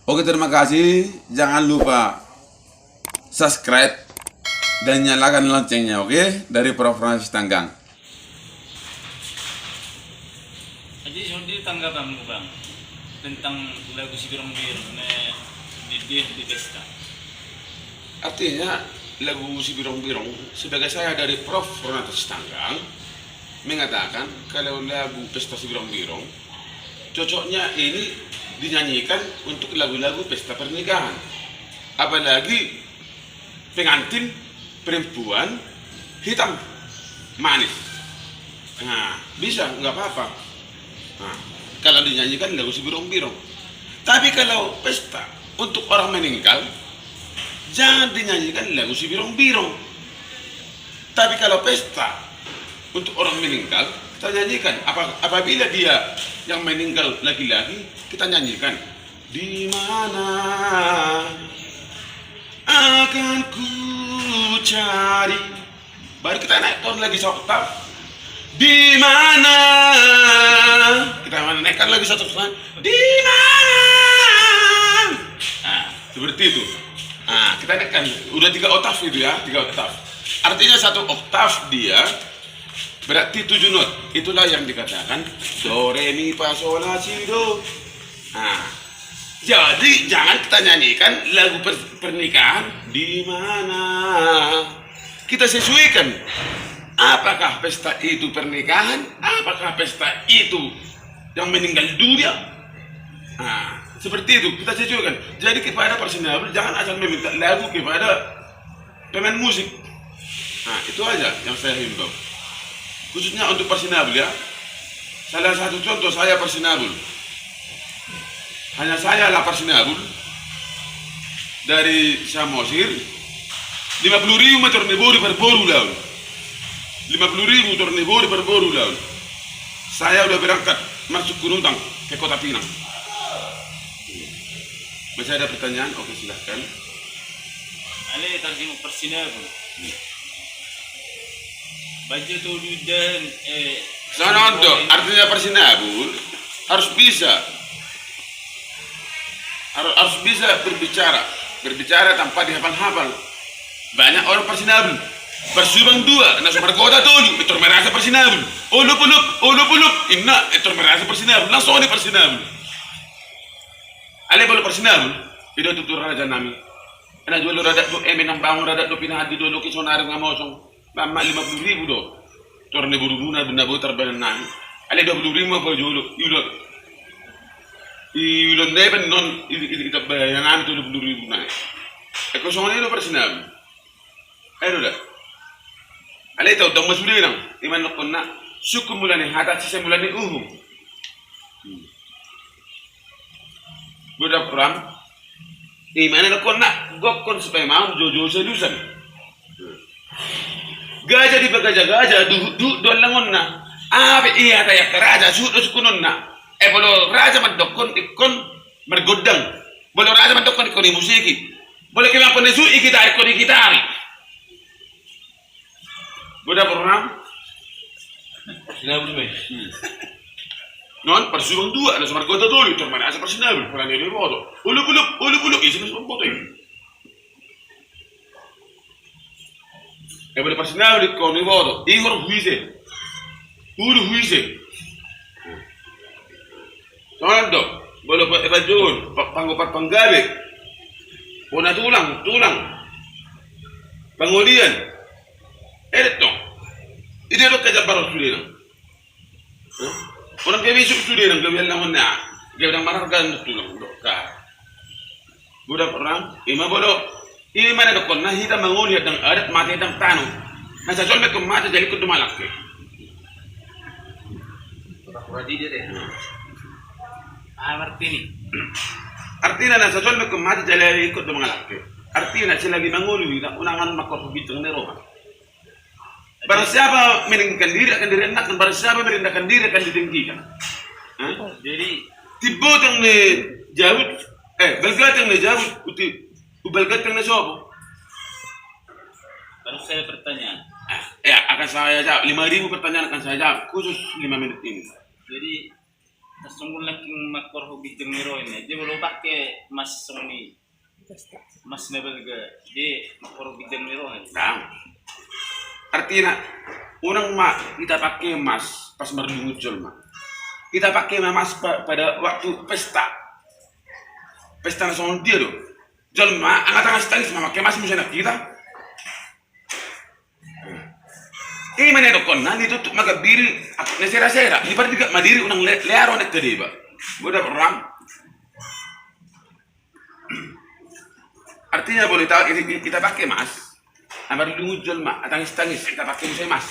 Oke, terima kasih. Jangan lupa subscribe dan nyalakan loncengnya, oke? Dari Prof. Francis Tanggang. Jadi seperti tanggapanmu bang tentang lagu si Birong Birong di pesta. Artinya lagu si Birong-Birong sebagai saya dari Prof. Francis Tanggang mengatakan kalau lagu pesta si Birong-Birong cocoknya ini dinyanyikan untuk lagu-lagu pesta pernikahan, apalagi pengantin perempuan hitam manis. Nah, bisa, nggak apa-apa. Nah, kalau dinyanyikan lagu si Birong-Birong. Tapi kalau pesta untuk orang meninggal, jangan dinyanyikan lagu si Birong-Birong. Tapi kalau pesta untuk orang meninggal, kita nyanyikan. Apabila dia yang meninggal laki-laki, kita nyanyikan. Di mana akan ku cari. Baru kita naik ton lagi seoktav. Di mana kita naikkan lagi satu oktav. Di mana. Nah, seperti itu. Nah, kita naikkan udah 3 oktav itu ya, 3 oktav. Artinya 1 oktav dia berarti 7 not. Itulah yang dikatakan do re mi fa sol la si do. Nah, jadi jangan kita nyanyikan lagu pernikahan di mana. Kita sesuaikan. Apakah pesta itu pernikahan? Apakah pesta itu yang meninggal dunia? Nah, seperti itu kita sesuaikan. Jadi kepada persinabel jangan asal meminta lagu kepada pemain musik. Nah, itu aja yang saya himbau. Khususnya untuk persinabel ya. Salah satu contoh saya persinabel. Hanya saya lah persinabel dari Samosir 50.000 meter nebori per boru laun. 50.000 tornebori per boru laun. Saya udah berangkat masuk Gunung ke Kota Pinang. Masih ada pertanyaan? Oke, silahkan. Ale tarjim persinabul. Baju tuh dan Sana untuk artinya persinabul harus bisa berbicara tanpa dihafal-hafal. Banyak orang persinabul bersubang 2 na sumarkota tolu itu merasa persinabul. Uluk inna itu merasa persinabul. Langsung di persinabul. Ale bolo persinabul itu tutur raja nami. Ana jual rada do nang bangun rada do pinahadi do loki sonar ngamosong. Mama 50.000 do. Torne buruduna benda botar banan nami. Ale 20.000 ko jolo. Yulo ndeben non itu bayangan itu 20.000 na. Eko soalnya itu persinabul. Ayo dah. Ale tahu dong masuk dia nang. Iman nak kena suku mulane hata sisa mulane Budak perang. Iman nak kena gokon supaya mau jojo selusan. Gajah di gajah du langon na. Abe iya taya keraja sudo sukunon na. Bolo raja mandokon ikon mergodang. Bolo raja mandokon ikon musiki. Boleh kena penesu kita ikon gitari. Budak perang. persinabul me. Non persubang 2 na sumarkota tolu itu mana asa persinabul para ni bodo. Uluk isi na bodo. Boleh persinabul ko ni bodo. Ihor huise. Ulu huise. Soalnya boleh evajon panggopat panggabe. Bona tulang. Pengulian. Itu. Itu kerja baru sudah. Orang kaya besok sudah nang gawian lang na. Gawian marargan tulang dokar. Budak orang, ima bodo. Ima na dokon na hita manguli at adat mati at tanong. Nasa solve kung mati jali ko dumalak. Berarti dia deh. Martini. Artinya nasa solve kung mati jali ko dumalak. Artinya sila lagi manguli na unangan makapabitong ni Roma. Barang siapa meninggikan diri akan direndahkan, barang siapa merendahkan diri akan ditinggikan. Jadi Tibotang ni jawut, balgatang ni jawut, balgatang ni sobo. baru saya pertanyaan. Akan saya jawab 5.000 pertanyaan akan saya jawab khusus 5 menit ini. Jadi Tas tungkol lang kung magkorhubig ng miro ini. Di wala pakai mas soni mas level ga. Di magkorhubig ng miro ini. Nah, artinya unang kita pakai emas pas merdungut jolma. Kita pakai emas pada waktu pesta nasional dia loh. Jolma angkat stangis memakai emas misalnya kita. Ini mana dokon? Nanti itu magabiri nesera-sera. Ini pada juga madiri unang learo nak kedeba. Budak orang. Artinya boleh tahu kita pakai emas. Amar lungu jolma, tangis kita pakai musim emas.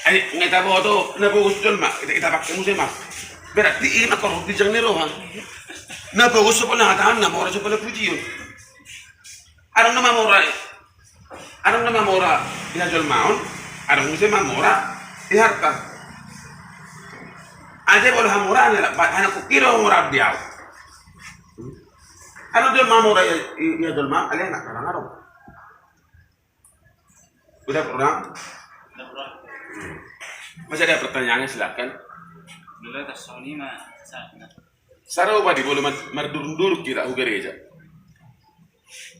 Ngeta bodo, na bagus jolma, kita pakai musim emas. Berarti ini makor di jang nero ha. Na bagus sekolah ngatakan na mora sekolah puji. Arang nama mora dia jolmaon. Ada musim murah di harta. Aja boleh murah ni lah. Anak kukira murah dia. Anak jual murah ya jual mah. Alih nak karang. Udah orang. Masih ada pertanyaannya silakan. Dulu tas Sony mah Sarau padi boleh merdurun kira gereja.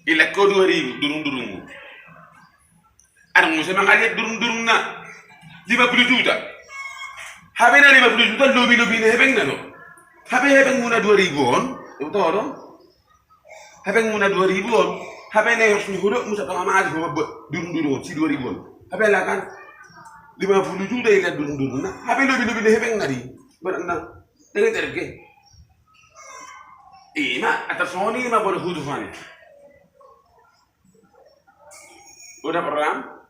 Ilek ko 2000 durung. Ada musim yang aliat durung na 50 juta. Habe na 50 juta lobi ni hebeng na no. Hebeng muna 2000 on. Itu tahu dong. Hebeng muna 2000 on. Habe na yung huruf musa tama maad ko durung si 2000 on. Habe la kan 50 juta ila durung na. Habe lobi ni hebeng na di. Berat na. Dengan terke. Ima atas Sony ma boleh hudufan. Udah pernah?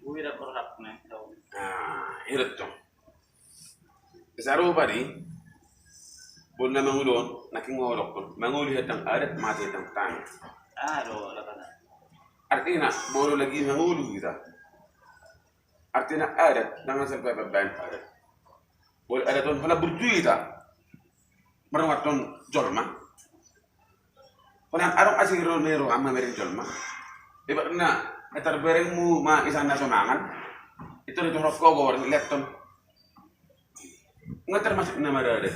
gue udah berhak nih tahu. Hirap to. Saru pa di, bon na mangulon, nakingorok ko, manguli hatang adat mati hatang tang. Do laban. Artinya, bolo lagi mangulu kita. Artinya adat, dengan sampai beban adat. Bolo adat ton hala burju kita. Merawat ton jolma. Konan arok asiro nero amma merin jolma. Iba na etar berengmu ma isang nasionangan itu di turok kogor lepton nggak termasuk nama ada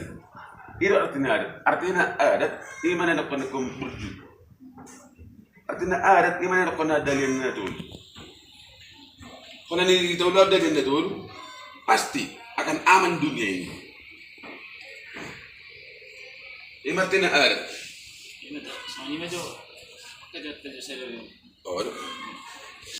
itu artinya adat di mana nak penekum berju artinya adat di mana nak kena dalil natul kalau ini kita ulah dalil natul pasti akan aman dunia ini artinya adat Ini tuh Sony mah jo kerja saya. oh